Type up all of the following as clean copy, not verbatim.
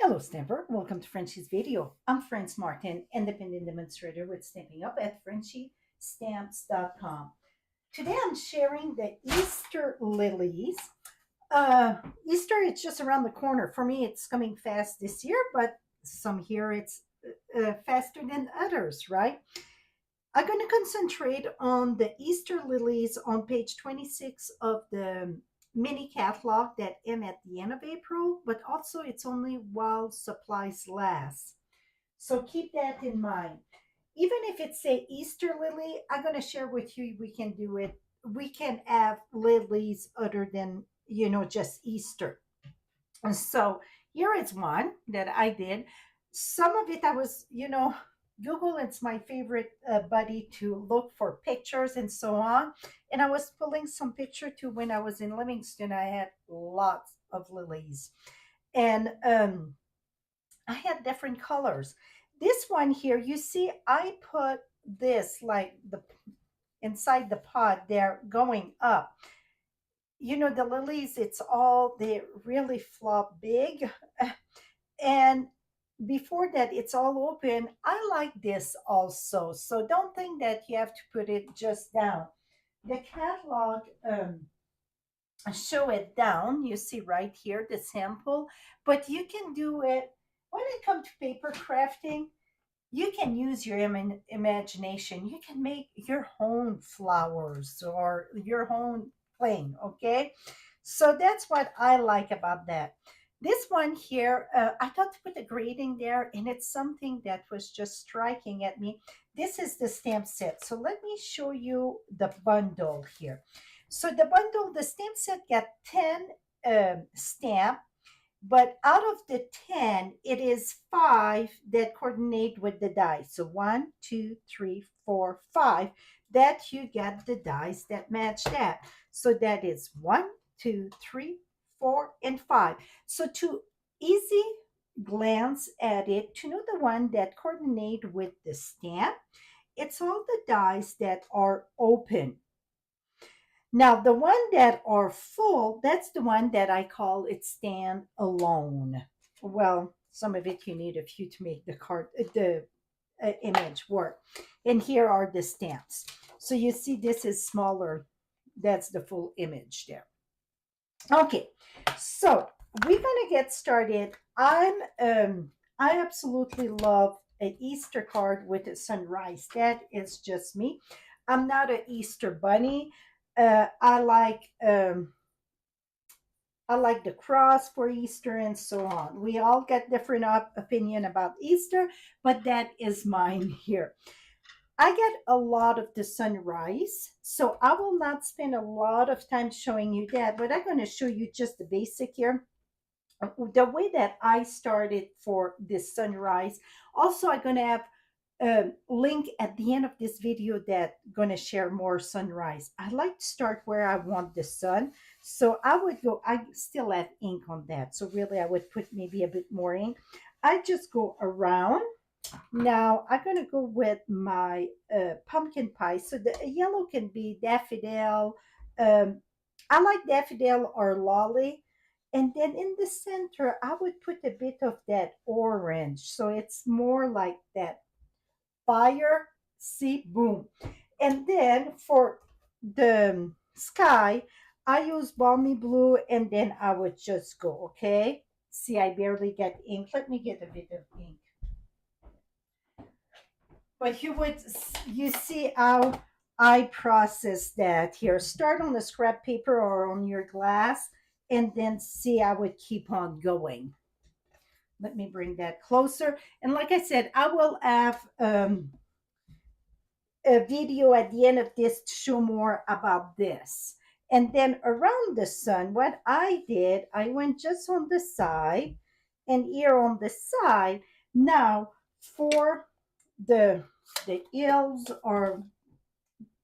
Hello, Stamper. Welcome to Frenchie's video. I'm Franz Martin, independent demonstrator with Stampin'Up at frenchiestamps.com. Today I'm sharing the Easter Lilies. Easter, it's just around the corner. For me, it's coming fast this year, but some here it's faster than others, right? I'm going to concentrate on the Easter lilies on page 26 of the mini catalog that end at the end of April, but also it's only while supplies last. So keep that in mind. Even if it's a Easter lily, I'm going to share with you we can do it. We can have lilies other than, just Easter. And so here is one that I did. Some of it I was, Google, it's my favorite buddy to look for pictures and so on. And I was pulling some picture too when I was in Livingston. I had lots of lilies. And I had different colors. This one here, you see, I put this like the inside the pot there going up. The lilies, they really flop big. And before that, it's all open. I like this also. So don't think that you have to put it just down. The catalog show it down. You see right here, the sample. But you can do it when it comes to paper crafting. You can use your imagination. You can make your own flowers or your own plane, okay? So that's what I like about that. This one here, I thought to put a grading there, and it's something that was just striking at me. This is the stamp set. So let me show you the bundle here. So the stamp set got 10 stamp, but out of the 10, it is 5 that coordinate with the dice. So 1, 2, 3, 4, 5, that you get the dice that match that. So that is 1, 2, 3, 4, and 5. So to easy glance at it, to know the one that coordinate with the stamp, it's all the dice that are open. Now, the one that are full, that's the one that I call it stand alone. Well, some of it you need a few to make the image work. And here are the stamps. So you see this is smaller. That's the full image there. Okay, so we're gonna get started. I absolutely love an Easter card with a sunrise. That is just me. I'm not an Easter bunny. I like the cross for Easter and so on. We all get different opinion about Easter, but that is mine here. I get a lot of the sunrise, so I will not spend a lot of time showing you that, but I'm going to show you just the basic here. The way that I started for this sunrise. Also, I'm going to have a link at the end of this video that going to share more sunrise. I like to start where I want the sun. So I still have ink on that. So really I would put maybe a bit more ink. I just go around. Now I'm going to go with my pumpkin pie. So the yellow can be daffodil. I like daffodil or lolly. And then in the center, I would put a bit of that orange. So it's more like that fire, see, boom. And then for the sky, I use balmy blue and then I would just go, okay? See, I barely get ink. Let me get a bit of ink. But you see how I process that here. Start on the scrap paper or on your glass, and then see, I would keep on going. Let me bring that closer. And like I said, I will have a video at the end of this to show more about this. And then around the sun, what I did, I went just on the side and here on the side. Now for the hills or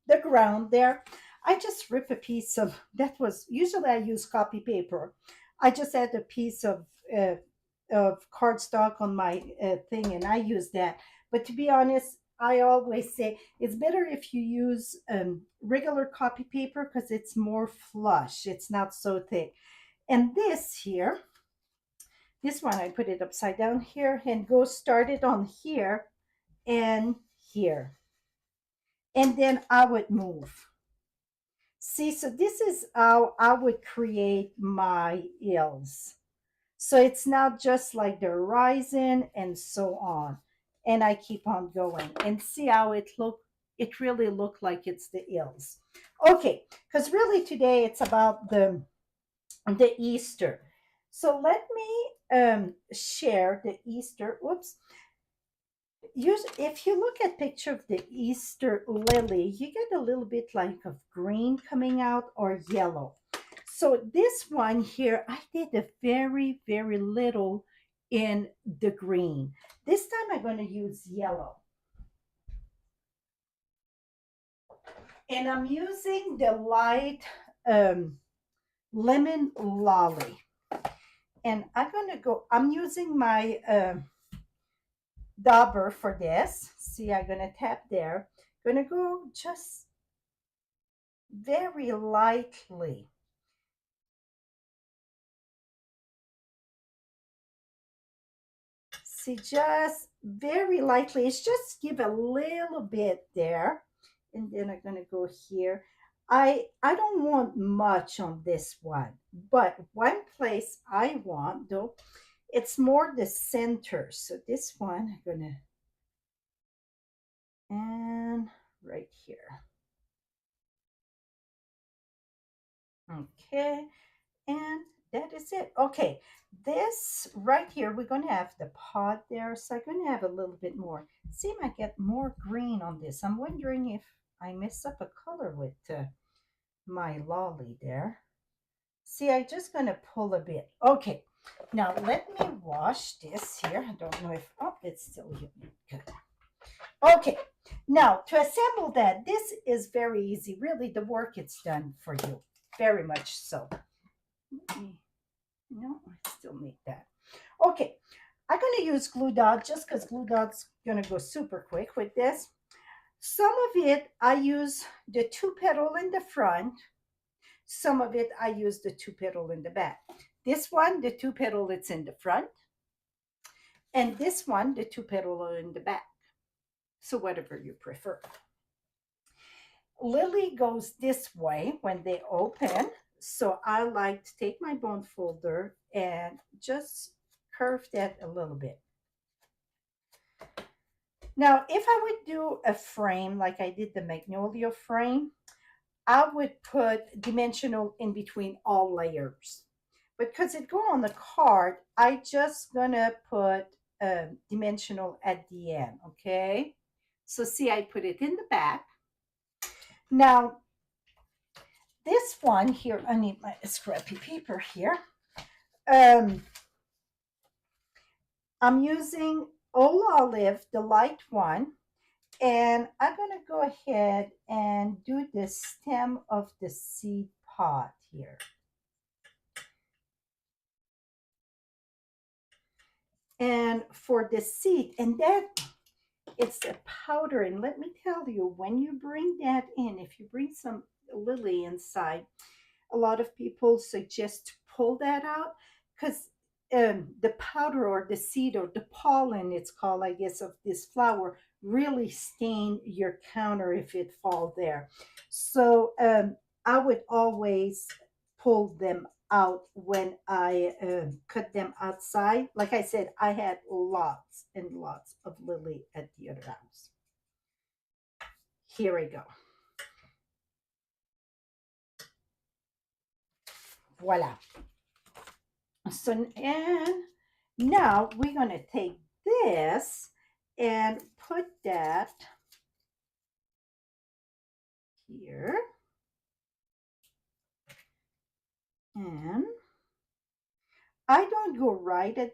the ground there, I just rip a piece of, that was, usually I use copy paper. I just had a piece of cardstock on my thing and I use that. But to be honest, I always say it's better if you use regular copy paper because it's more flush. It's not so thick. And this here, This one, I put it upside down here and go start it on here and here. And then I would move. See, so this is how I would create my ills. So it's not just like the horizon and so on. And I keep on going and see how it really looked like it's the ills. Okay, because really today it's about the Easter. So let me share the Easter. Oops. If you look at picture of the Easter lily, you get a little bit like of green coming out or yellow. So this one here, I did a very, very little in the green. This time I'm going to use yellow. And I'm using the light lemon lolly. And I'm using my dauber for this. See, I'm going to tap there. Going to go just very lightly. See, just very lightly. It's just give a little bit there. And then I'm going to go here. I don't want much on this one, but one place I want though, it's more the center. So this one I'm going to, and right here. Okay, and that is it. Okay, this right here, we're going to have the pot there. So I'm going to have a little bit more. See if I get more green on this. I'm wondering if I mess up a color with my lolly there. See, I'm just going to pull a bit. Okay, now let me wash this here. I don't know if, oh, it's still good. Okay, now to assemble that, this is very easy. Really, the work is done for you. Very much so. No, I still need that. Okay, I'm going to use glue dot just because glue dot's going to go super quick with this. Some of it, I use the 2 petal in the front. Some of it, I use the 2 petal in the back. This one, the 2 petal, it's in the front. And this one, the 2 petal are in the back. So whatever you prefer. Lily goes this way when they open. So I like to take my bone folder and just curve that a little bit. Now, if I would do a frame like I did the magnolia frame, I would put dimensional in between all layers. But because it go on the card, I just gonna put dimensional at the end, okay? So see, I put it in the back. Now, this one here, I need my scrappy paper here. I'm using Old Olive, the light one, and I'm going to go ahead and do the stem of the seed pod here. And for the seed, and that it's a powder. And let me tell you, when you bring that in, if you bring some lily inside, a lot of people suggest to pull that out because the powder or the seed or the pollen, it's called, I guess, of this flower really stain your counter if it fall there. So I would always pull them out when I cut them outside. Like I said, I had lots and lots of lily at the other house. Here we go. Voila. So, and now we're going to take this and put that here. And I don't go right at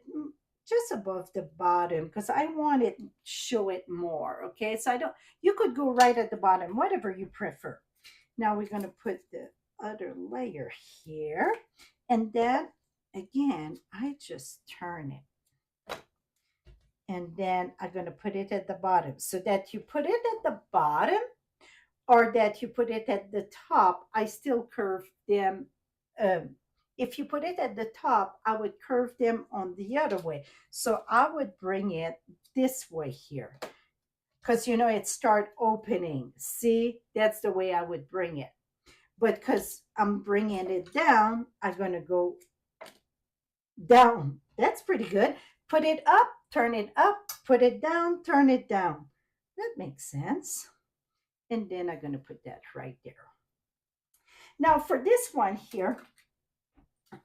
just above the bottom because I want it to show it more. Okay, so I don't, you could go right at the bottom, whatever you prefer. Now we're going to put the other layer here. And then again, I just turn it. And then I'm going to put it at the bottom so that you put it at the bottom or that you put it at the top. I still curve them if you put it at the top, I would curve them on the other way. So I would bring it this way here because you know it start opening. See, that's the way I would bring it. But because I'm bringing it down, I'm going to go down. That's pretty good. Put it up, turn it up, put it down, turn it down. That makes sense. And then I'm going to put that right there. Now for this one here,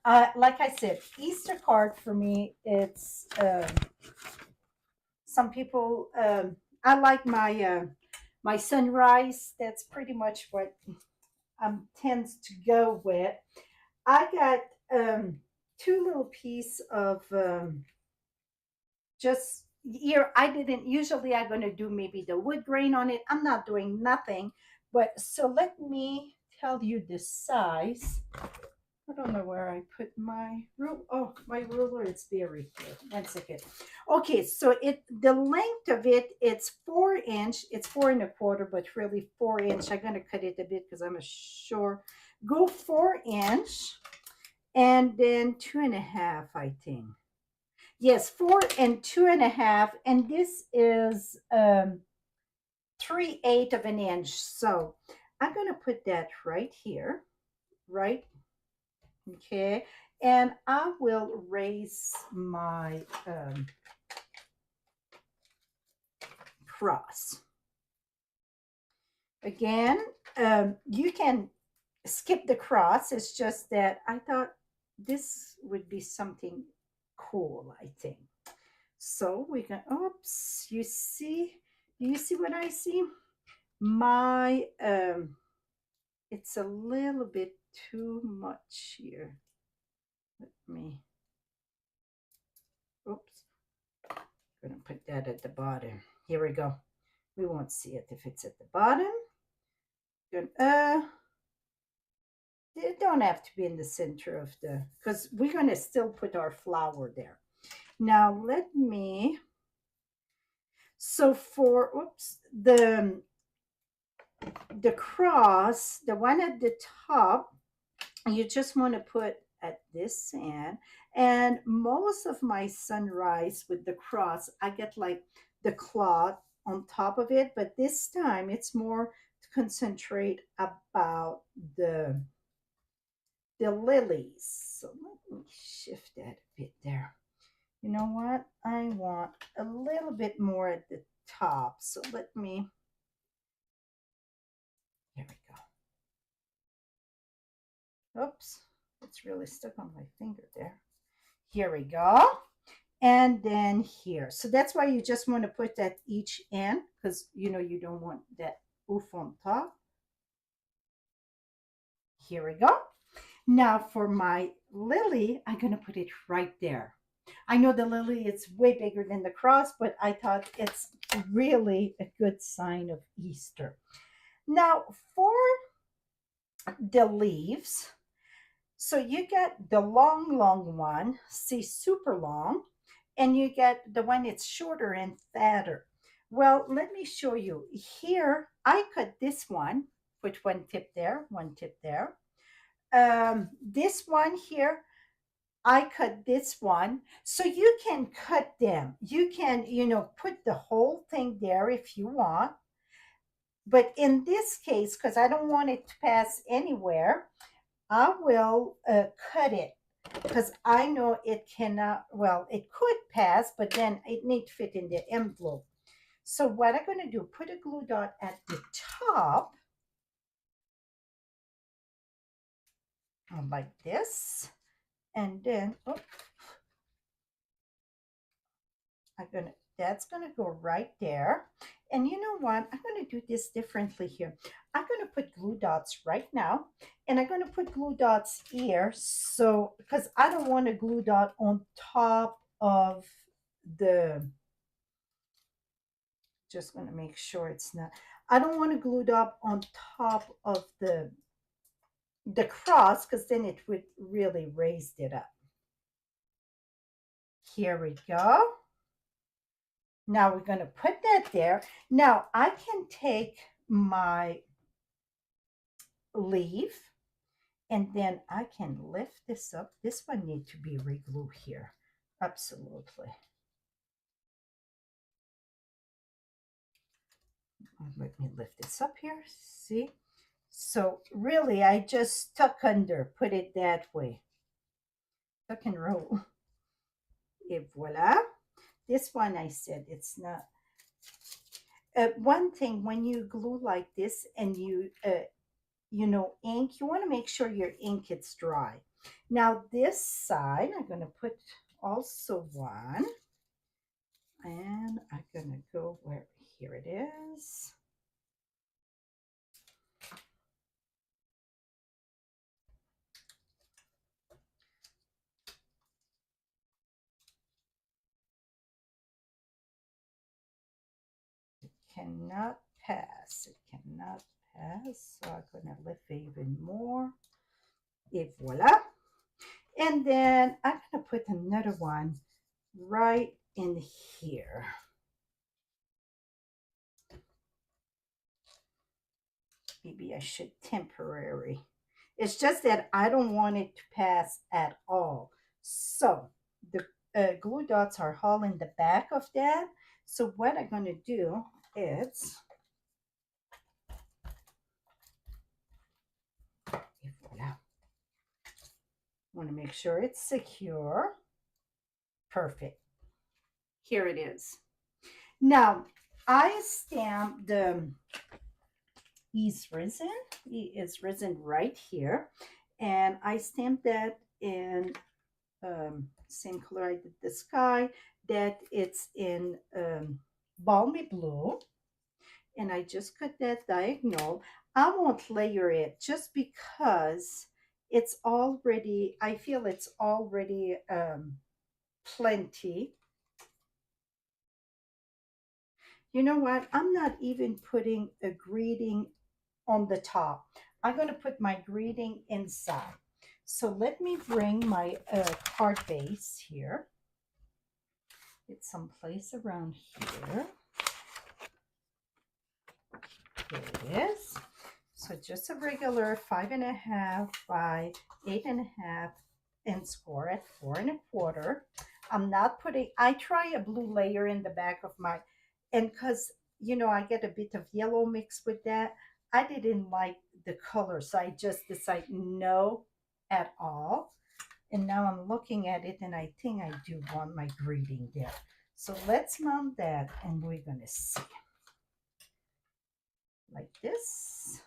like I said, Easter card for me, it's some people, I like my sunrise. That's pretty much what tends to go with. I got two little piece of just here. I didn't usually I'm going to do maybe the wood grain on it. I'm not doing nothing, but so let me tell you the size. I don't know where I put my ruler. Oh, my ruler is buried here. 1 second. Okay, so the length of it, it's 4 inch. It's 4 1/4, but really 4 inch. I'm gonna cut it a bit because I'm sure. Go 4 inch, and then 2.5, I think. Yes, 4 and 2.5, and this is 3/8 of an inch. So I'm gonna put that right here, right. Okay, and I will raise my cross. Again, you can skip the cross. It's just that I thought this would be something cool, I think. So we can, oops, you see, do you see what I see? My, it's a little bit too much here. Let me, oops, I'm gonna put that at the bottom. Here we go. We won't see it if it's at the bottom. Good. It don't have to be in the center of the, because we're gonna still put our flower there. Now let me, so for, oops, the cross, the one at the top, you just want to put at this end. And most of my sunrise with the cross, I get like the cloth on top of it, but this time it's more to concentrate about the lilies. So let me shift that a bit there. You know what? I want a little bit more at the top. So let me, here we go. Oops, it's really stuck on my finger there. Here we go. And then here. So that's why you just want to put that each end, because you know you don't want that oof on top. Here we go. Now for my lily, I'm going to put it right there. I know the lily is way bigger than the cross, but I thought it's really a good sign of Easter. Now for the leaves, so you get the long, long one, see, super long, and you get the one that's shorter and fatter. Well, let me show you. Here, I cut this one, put one tip there, one tip there. This one here, I cut this one. So you can cut them. You can, you know, put the whole thing there if you want. But in this case, because I don't want it to pass anywhere, I will cut it because I know it cannot, well, it could pass, but then it needs to fit in the envelope. So what I'm going to do, put a glue dot at the top, like this, and then, oh, that's going to go right there. And you know what? I'm going to do this differently here. I'm going to put glue dots right now, and I'm going to put glue dots here. So, because I don't want a glue dot on top of the, just going to make sure it's not, I don't want a glue dot on top of the cross, because then it would really raise it up. Here we go. Now we're going to put that there. Now I can take my leaf And then I can lift this up. This one needs to be re-glued here. Absolutely. Let me lift this up here. See? So really, I just tuck under, put it that way. Tuck and roll. Et voila. This one I said it's not. One thing, when you glue like this and you know, ink, you want to make sure your ink is dry. Now this side, I'm going to put also one. And I'm going to go where, here it is. It cannot pass. It cannot pass. So I'm going to lift even more. Et voila. And then I'm going to put another one right in here. Maybe I should temporary. It's just that I don't want it to pass at all. So the glue dots are all in the back of that. So what I'm going to do is, voila. Want to make sure it's secure. Perfect. Here it is. Now, I stamped the E's resin. E is resin right here. And I stamped that in same color I did the sky, that it's in balmy blue. And I just cut that diagonal. I won't layer it just because it's already, I feel it's already plenty. You know what? I'm not even putting a greeting on the top. I'm going to put my greeting inside. So let me bring my card base here. It's someplace around here. Here it is. So just a regular 5.5 by 8.5 and score at 4.25. I'm not putting, I try a blue layer in the back of my, and because, you know, I get a bit of yellow mixed with that, I didn't like the color. So I just decided no at all. And now I'm looking at it and I think I do want my greeting there. So let's mount that and we're going to see. Like this.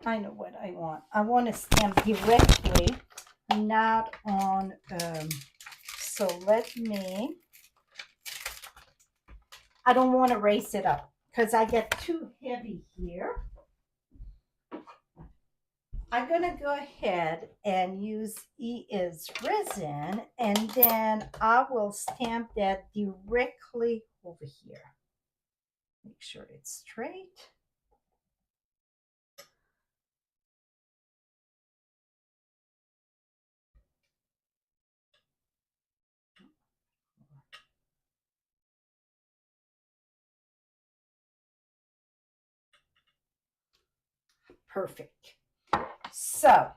I know what I want. I want to stamp directly, not on, so let me, I don't want to raise it up because I get too heavy here. I'm going to go ahead and use E is resin, and then I will stamp that directly over here. Make sure it's straight. Perfect. So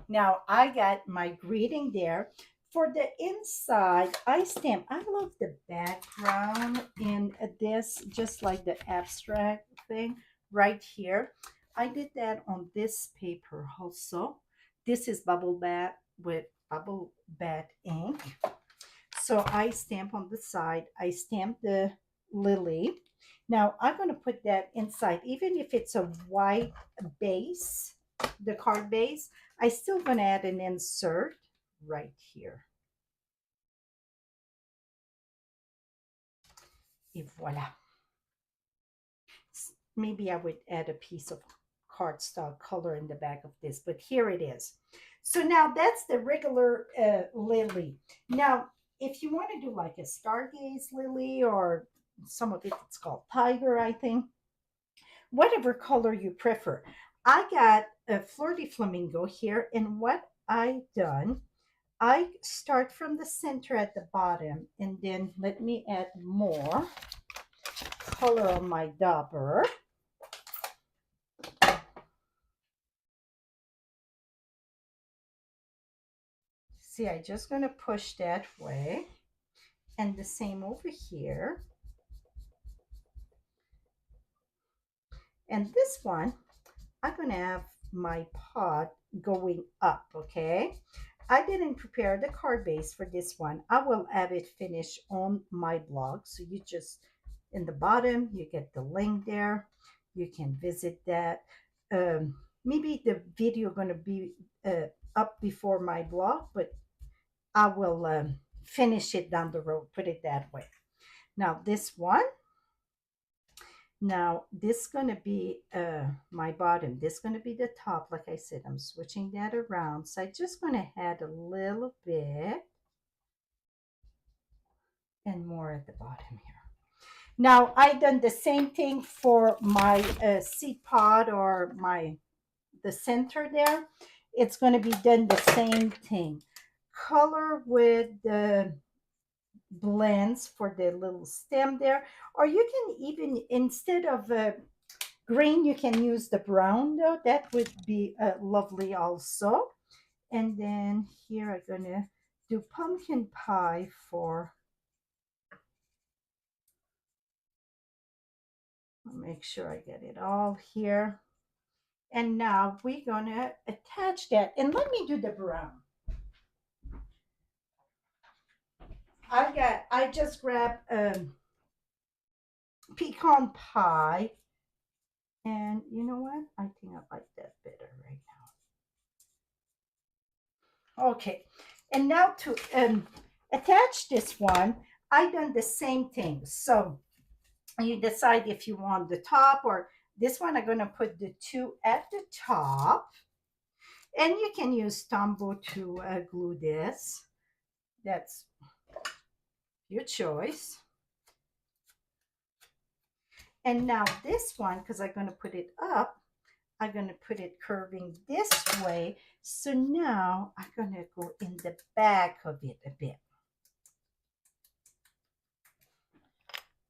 now I got my greeting there. For the inside, I stamp. I love the background in this, just like the abstract thing right here. I did that on this paper also. This is bubble bat with bubble bat ink. So I stamp on the side. I stamp the lily. Now I'm going to put that inside, even if it's a white base, the card base, I still going to add an insert right here. Et voila. Maybe I would add a piece of cardstock color in the back of this, but here it is. So now that's the regular lily. Now, if you want to do like a stargaze lily, or some of it's called tiger, I think, whatever color you prefer. I got a Fleur de Flamingo here, and what I done, I start from the center at the bottom, and then let me add more color on my dauber. See, I just gonna push that way, and the same over here. And this one, I'm gonna have my pot going up, okay? I didn't prepare the card base for this one. I will have it finished on my blog. So you just, in the bottom, you get the link there. You can visit that. Maybe the video gonna be up before my blog, but I will finish it down the road, put it that way. Now this one, now this gonna be my bottom. This gonna be the top. Like I said, I'm switching that around. So I just gonna add a little bit and more at the bottom here. Now I done the same thing for my seed pod or the center there. It's gonna be done the same thing. Color with the blends for the little stem there, or you can even, instead of green, you can use the brown though. That would be lovely also. And then here I'm gonna do pumpkin pie for, I'll make sure I get it all here. And now we're gonna attach that, and let me do the brown. I just grabbed pecan pie, and you know what? I think I like that better right now. Okay, and now to attach this one, I done the same thing. So you decide if you want the top or this one. I'm gonna put the two at the top, and you can use Tombow to glue this. That's your choice. And now this one, because I'm going to put it up, I'm going to put it curving this way. So now I'm going to go in the back of it a bit.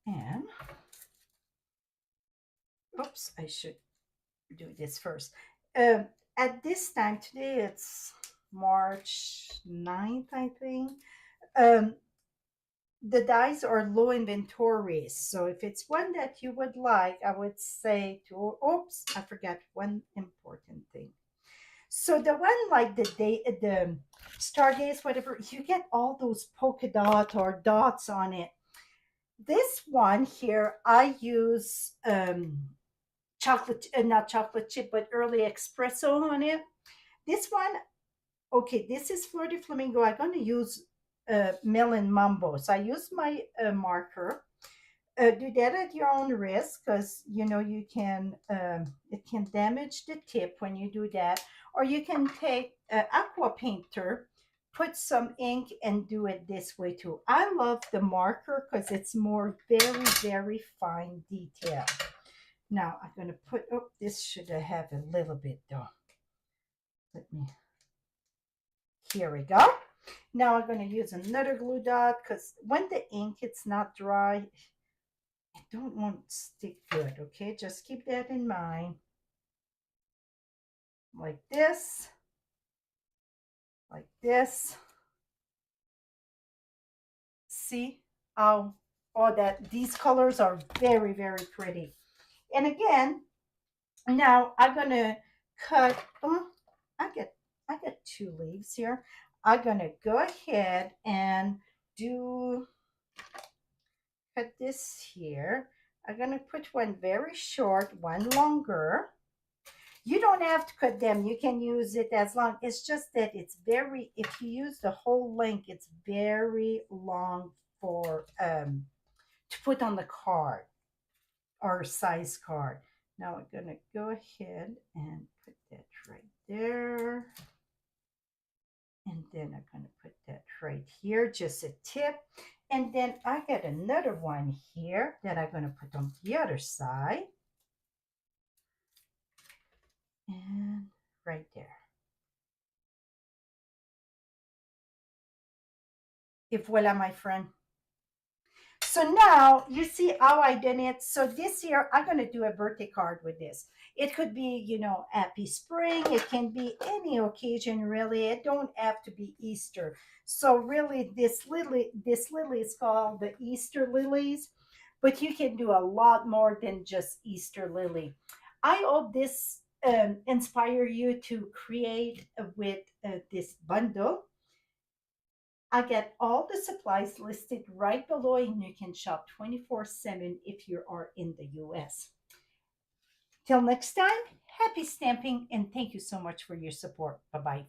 And, oops, I should do this first. At this time, today it's March 9th, I think. The dies are low inventories. So if it's one that you would like, I would say to, oops, I forgot one important thing. So the one like the Stargaze, whatever, you get all those polka dot or dots on it. This one here, I use chocolate, not chocolate chip, but early espresso on it. This one, okay, this is Fleur de Flamingo. I'm going to use Melon Mambo. So I use my marker. Do that at your own risk, because you know you can it can damage the tip when you do that. Or you can take aqua painter, put some ink, and do it this way too. I love the marker because it's more very fine detail. Now I'm going to put, oh, this should have a little bit though. Let me, here we go. Now I'm going to use another glue dot, because when the ink it's not dry, I don't want to stick good, okay? Just keep that in mind. Like this. Like this. See how all that, these colors are very pretty. And again, now I'm going to cut, oh, I get 2 leaves here. I'm going to go ahead and cut this here. I'm going to put one very short, one longer. You don't have to cut them. You can use it as long. It's just that it's very, if you use the whole length, it's very long for to put on the card or size card. Now I'm going to go ahead and put that right there. And then I'm going to put that right here, just a tip. And then I got another one here that I'm going to put on the other side. And right there. Et voila, my friend. So now you see how I did it. So this year I'm going to do a birthday card with this. It could be, happy spring. It can be any occasion really. It don't have to be Easter. So really this lily is called the Easter lilies, but you can do a lot more than just Easter lily. I hope this inspire you to create with this bundle. I get all the supplies listed right below, and you can shop 24/7 if you are in the US. Till next time, happy stamping, and thank you so much for your support. Bye bye.